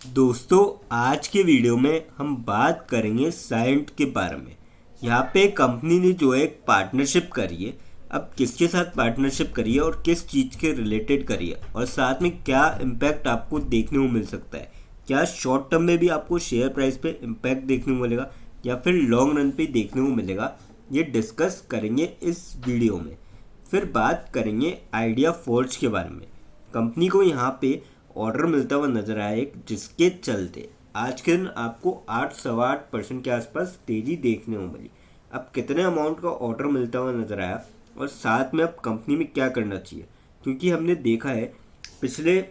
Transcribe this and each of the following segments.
दोस्तों, आज के वीडियो में हम बात करेंगे साइंट के बारे में। यहाँ पे कंपनी ने जो है एक पार्टनरशिप करी है। अब किसके साथ पार्टनरशिप करी है और किस चीज़ के रिलेटेड करी है और साथ में क्या इम्पैक्ट आपको देखने को मिल सकता है। क्या शॉर्ट टर्म में भी आपको शेयर प्राइस पे इम्पैक्ट देखने को मिलेगा या फिर लॉन्ग रन पे देखने को मिलेगा, ये डिस्कस करेंगे इस वीडियो में। फिर बात करेंगे आइडिया फोर्ज के बारे में। कंपनी को यहाँ पे ऑर्डर मिलता हुआ नजर आया एक, जिसके चलते आज के दिन आपको 8-8.25% के आसपास तेजी देखने को मिली। अब कितने अमाउंट का ऑर्डर मिलता हुआ नजर आया और साथ में अब कंपनी में क्या करना चाहिए, क्योंकि हमने देखा है पिछले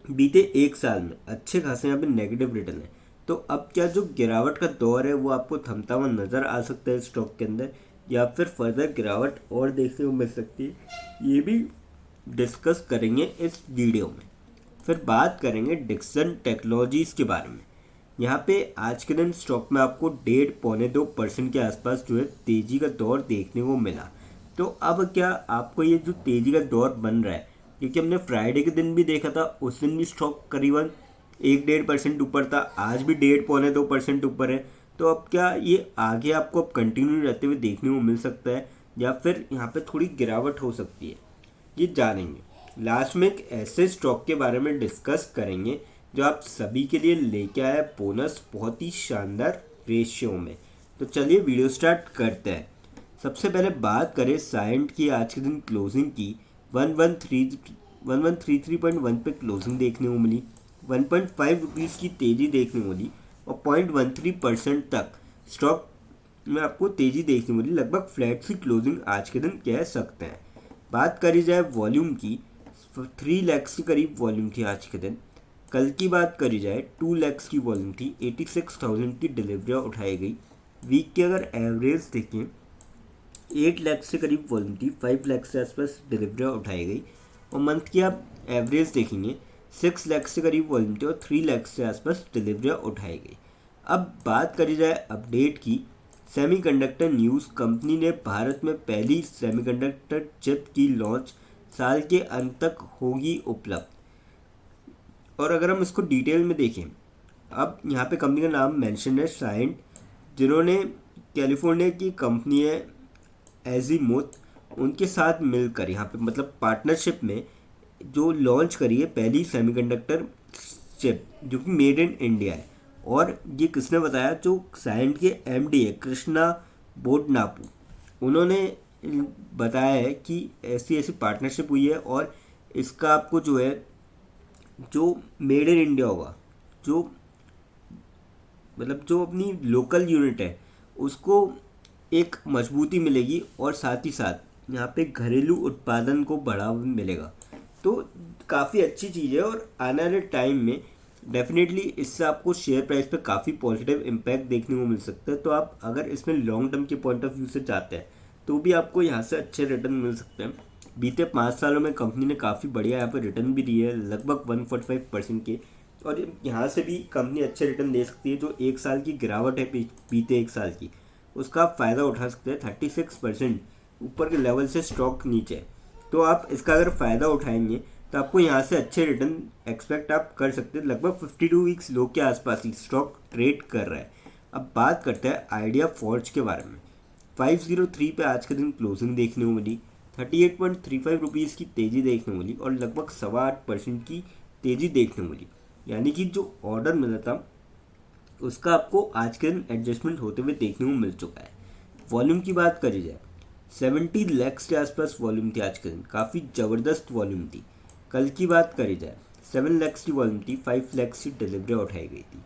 बीते एक साल में अच्छे खासे यहाँ पे नेगेटिव रिटर्न है। तो अब क्या जो गिरावट का दौर है वो आपको थमता हुआ नजर आ सकता है स्टॉक के अंदर, या फिर फर्दर गिरावट और देखने को मिल सकती है, ये भी डिस्कस करेंगे इस वीडियो में। फिर बात करेंगे डिक्सन टेक्नोलॉजीज के बारे में। यहाँ पे आज के दिन स्टॉक में आपको 1.5-2% के आसपास जो है तेजी का दौर देखने को मिला। तो अब क्या आपको ये जो तेजी का दौर बन रहा है, क्योंकि हमने फ्राइडे के दिन भी देखा था, उस दिन भी स्टॉक करीबन 1-1.5% ऊपर था, आज भी 1.5-2% ऊपर है। तो अब क्या ये आगे आपको अब कंटिन्यू रहते हुए देखने को मिल सकता है या फिर यहाँ पे थोड़ी गिरावट हो सकती है, ये जानेंगे। लास्ट में एक ऐसे स्टॉक के बारे में डिस्कस करेंगे जो आप सभी के लिए लेके आया बोनस बहुत ही शानदार रेशियो में। तो चलिए वीडियो स्टार्ट करते हैं। सबसे पहले बात करें साइंट की। आज के दिन क्लोजिंग की 1133.1 पे क्लोजिंग देखने को मिली। 1.5 रुपीज़ की तेज़ी देखने को मिली और 0.13% तक स्टॉक में आपको तेज़ी देखने को मिली। लगभग फ्लैट सी क्लोजिंग आज के दिन कह सकते हैं। बात करी जाए वॉल्यूम की, 3 लैक्स के करीब वॉल्यूम थी आज के दिन। कल की बात करी जाए 2 लैक्स की वॉल्यूम थी, 86,000 की डिलीवरियाँ उठाई गई। वीक के अगर एवरेज देखें 8 लाख से करीब वॉल्यूम थी, 5 लाख से आसपास डिलीवरियाँ उठाई गई। और मंथ की आप एवरेज देखेंगे 6 लाख से करीब वॉल्यूम थी और 3 लाख से आसपास डिलीवरियाँ उठाई गई। अब बात करी जाए अपडेट की, सेमीकंडक्टर न्यूज़। कंपनी ने भारत में पहली सेमीकंडक्टर चिप की लॉन्च साल के अंत तक होगी उपलब्ध। और अगर हम इसको डिटेल में देखें, अब यहाँ पे कंपनी का नाम मेंशन है साइंट, जिन्होंने कैलिफोर्निया की कंपनी है एजीमुथ, उनके साथ मिलकर यहाँ पे मतलब पार्टनरशिप में जो लॉन्च करी है पहली सेमीकंडक्टर चिप, जो कि मेड इन इंडिया है। और ये किसने बताया? जो साइंट के एमडी है कृष्णा बोडनापू, उन्होंने बताया है कि ऐसी ऐसी पार्टनरशिप हुई है और इसका आपको जो है जो मेड इन इंडिया होगा, जो मतलब जो अपनी लोकल यूनिट है उसको एक मजबूती मिलेगी और साथ ही साथ यहाँ पे घरेलू उत्पादन को बढ़ावा मिलेगा। तो काफ़ी अच्छी चीज़ है और आने वाले टाइम में डेफिनेटली इससे आपको शेयर प्राइस पे काफ़ी पॉजिटिव इम्पैक्ट देखने को मिल सकता है। तो आप अगर इसमें लॉन्ग टर्म के पॉइंट ऑफ व्यू से चाहते हैं तो भी आपको यहाँ से अच्छे रिटर्न मिल सकते हैं। बीते 5 सालों में कंपनी ने काफ़ी बढ़िया यहाँ पर रिटर्न भी दिए है, लगभग 145% के। और यहाँ से भी कंपनी अच्छे रिटर्न दे सकती है। जो एक साल की गिरावट है बीते एक साल की, उसका आप फ़ायदा उठा सकते हैं। 36% ऊपर के लेवल से स्टॉक नीचे है, तो आप इसका अगर फ़ायदा उठाएंगे तो आपको यहाँ से अच्छे रिटर्न एक्सपेक्ट आप कर सकते हैं। लगभग 52 वीक्स लो के आसपास ही स्टॉक ट्रेड कर रहा है। अब बात करते हैं आइडिया फॉर्ज के बारे में। 503 पे आज के दिन क्लोजिंग देखने को मिली। 38.35 रुपीज़ की तेज़ी देखने को मिली और लगभग 8.25% की तेज़ी देखने को मिली। यानी कि जो ऑर्डर मिला था उसका आपको आज के दिन एडजस्टमेंट होते हुए देखने को मिल चुका है। वॉल्यूम की बात करी जाए 70 लैक्स के आसपास वॉल्यूम थी आज के दिन, काफ़ी ज़बरदस्त वॉल्यूम थी। कल की बात करी जाए 7 लैक्स की वॉल्यूम थी, 5 लैक्स की डिलीवरी उठाई गई थी।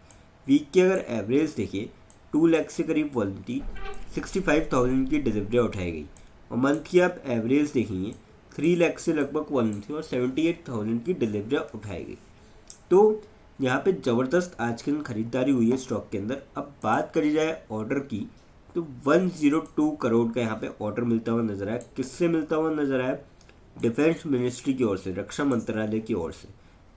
वीक की अगर एवरेज देखिए 2 लैक्स से करीब वॉल्यूम थी, 65,000 की डिलीवरी उठाई गई। और मंथ की आप एवरेज देखेंगे 3 लैक्स से लगभग वॉल्यूम थी और 78,000 की डिलीवरी उठाई गई। तो यहाँ पे ज़बरदस्त आज के दिन खरीदारी हुई है स्टॉक के अंदर। अब बात करी जाए ऑर्डर की, तो 102 करोड़ का यहाँ पे ऑर्डर मिलता हुआ नजर आया। किससे मिलता हुआ नजर आया? डिफेंस मिनिस्ट्री की ओर से, रक्षा मंत्रालय की ओर से।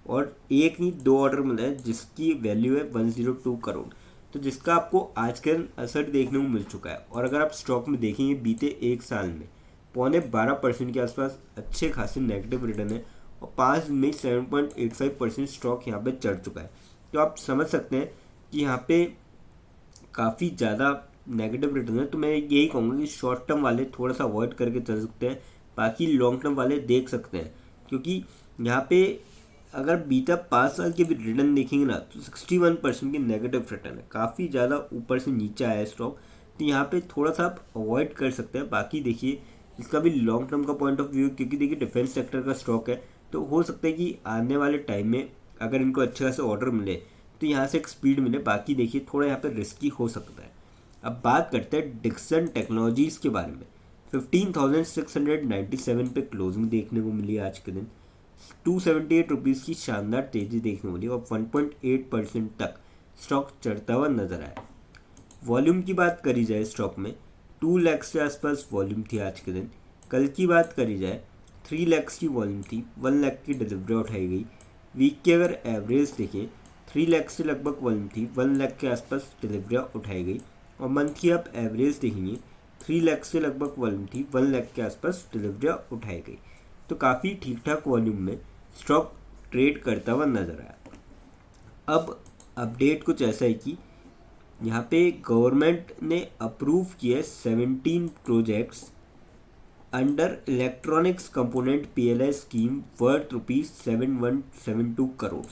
और एक नहीं 2 ऑर्डर मिला है जिसकी वैल्यू है 102 करोड़। तो जिसका आपको आज के दिन असर देखने को मिल चुका है। और अगर आप स्टॉक में देखेंगे बीते एक साल में 12.5% के आसपास अच्छे खासे नेगेटिव रिटर्न है और 5 दिन में 7.85% स्टॉक यहाँ पे चढ़ चुका है। तो आप समझ सकते हैं कि यहाँ पे काफ़ी ज़्यादा नेगेटिव रिटर्न है। तो मैं यही कहूँगा कि शॉर्ट टर्म वाले थोड़ा सा अवॉइड करके चल सकते हैं, बाकी लॉन्ग टर्म वाले देख सकते हैं, क्योंकि यहाँ पे अगर बीता 5 साल के भी रिटर्न देखेंगे ना तो 61% की नेगेटिव रिटर्न है, काफ़ी ज़्यादा ऊपर से नीचे आया है स्टॉक। तो यहाँ पे थोड़ा सा आप अवॉइड कर सकते हैं। बाकी देखिए इसका भी लॉन्ग टर्म का पॉइंट ऑफ व्यू, क्योंकि देखिए डिफेंस सेक्टर का स्टॉक है, तो हो सकता है कि आने वाले टाइम में अगर इनको अच्छे खासे ऑर्डर मिले तो यहाँ से एक स्पीड मिले। बाकी देखिए थोड़ा यहाँ पे रिस्की हो सकता है। अब बात करते हैं डिक्सन टेक्नोलॉजीज़ के बारे में। 15,697 पे क्लोजिंग देखने को मिली आज के दिन। 278 रुपीज़ की शानदार तेज़ी देखने को मिली और 1.8% तक स्टॉक चढ़ता हुआ नजर आया। वॉल्यूम की बात करी जाए स्टॉक में 2 लाख के आसपास वॉल्यूम थी आज के दिन। कल की बात करी जाए 3 लाख की वॉल्यूम थी, 1 लाख की डिलीवरी उठाई गई। वीक की अगर एवरेज देखें 3 लाख से लगभग वॉल्यूम थी, 1 लाख के आसपास डिलीवरियाँ उठाई गई। और मंथ की आप एवरेज देखेंगे 3 लाख से लगभग वॉल्यूम थी, 1 लाख के आसपास डिलीवरियाँ उठाई गई। तो काफ़ी ठीक ठाक वॉल्यूम में स्टॉक ट्रेड करता हुआ नजर आया। अब अपडेट कुछ ऐसा है कि यहाँ पे गवर्नमेंट ने अप्रूव किए 17 projects under electronics component PLI scheme worth ₹7172 crore.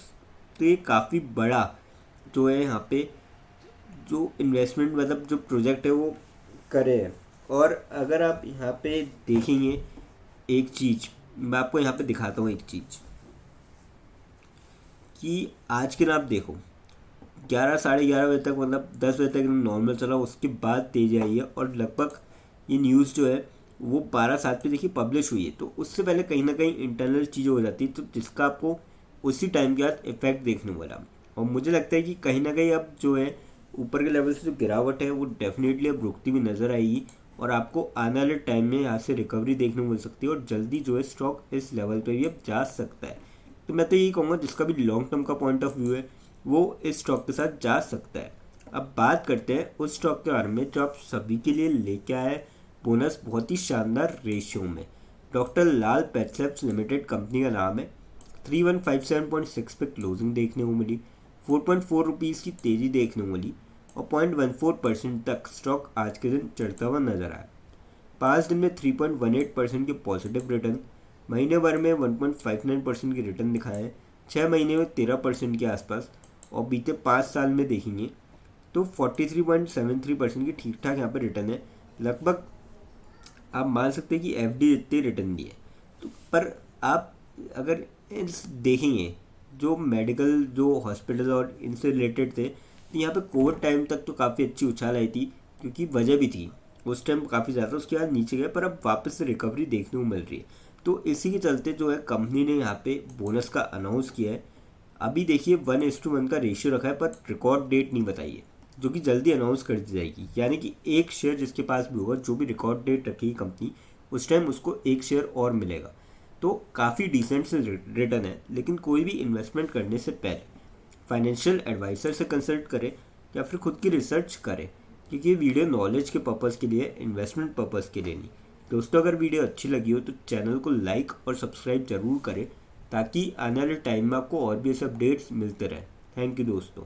तो ये काफ़ी बड़ा जो है यहाँ पे जो इन्वेस्टमेंट मतलब जो प्रोजेक्ट है वो करे हैं। और अगर आप यहाँ पे देखेंगे एक चीज़, मैं आपको यहाँ पे दिखाता हूँ एक चीज़ कि आज के दिन आप देखो 11 साढ़े 11 बजे तक मतलब 10 बजे तक नॉर्मल चला, उसके बाद तेज़ी आई है और लगभग ये न्यूज़ जो है वो 12:07 पे देखिए पब्लिश हुई है। तो उससे पहले कहीं ना कहीं इंटरनल चीज़ें हो जाती है, तो जिसका आपको उसी टाइम के बाद इफेक्ट देखने को मिला। और मुझे लगता है कि कहीं ना कहीं अब जो है ऊपर के लेवल से जो गिरावट है वो डेफिनेटली अब रुकती हुई नज़र आएगी और आपको आने वाले टाइम में यहाँ से रिकवरी देखने को मिल सकती है और जल्दी जो है स्टॉक इस लेवल पर भी अब जा सकता है। तो मैं तो यही कहूँगा जिसका भी लॉन्ग टर्म का पॉइंट ऑफ व्यू है वो इस स्टॉक के साथ जा सकता है। अब बात करते हैं उस स्टॉक के बारे में जो आप सभी के लिए लेके आए बोनस बहुत ही शानदार रेशियो में। डॉक्टर लाल पेथलैब्स लिमिटेड कंपनी का नाम है। 3157.6 पे क्लोजिंग देखने को मिली, 4.4 रुपीज़ की तेज़ी देखने को मिली और 0.14% तक स्टॉक आज के दिन चढ़ता हुआ नजर आया। 5 दिन में 3.18% के पॉजिटिव रिटर्न, महीने भर में 1.59% के रिटर्न दिखाए हैं, 6 महीने में 13% के आसपास और बीते 5 साल में देखेंगे तो 43.73% की ठीक ठाक यहाँ पर रिटर्न है। लगभग आप मान सकते हैं कि FD जितने रिटर्न दिए। तो पर आप अगर देखेंगे जो मेडिकल जो हॉस्पिटल और इनसे रिलेटेड थे तो यहाँ पे कोविड टाइम तक तो काफ़ी अच्छी उछाल आई थी, क्योंकि वजह भी थी उस टाइम काफ़ी ज़्यादा, उसके बाद नीचे गए पर अब वापस से रिकवरी देखने को मिल रही है। तो इसी के चलते जो है कंपनी ने यहाँ पे बोनस का अनाउंस किया है। अभी देखिए 1:1 का रेशियो रखा है पर रिकॉर्ड डेट नहीं बताई है, जो कि जल्दी अनाउंस कर दी जाएगी। यानी कि एक शेयर जिसके पास भी होगा जो भी रिकॉर्ड डेट रखेगी कंपनी उस टाइम उसको एक शेयर और मिलेगा। तो काफ़ी डिसेंट से रिटर्न है, लेकिन कोई भी इन्वेस्टमेंट करने से पहले फाइनेंशियल एडवाइज़र से कंसल्ट करें या फिर खुद की रिसर्च करें, क्योंकि ये वीडियो नॉलेज के पर्पज़ के लिए, इन्वेस्टमेंट पर्पज़ के लिए नहीं। दोस्तों अगर वीडियो अच्छी लगी हो तो चैनल को लाइक और सब्सक्राइब जरूर करें ताकि आने वाले टाइम में आपको और भी ऐसे अपडेट्स मिलते रहें। थैंक यू दोस्तों।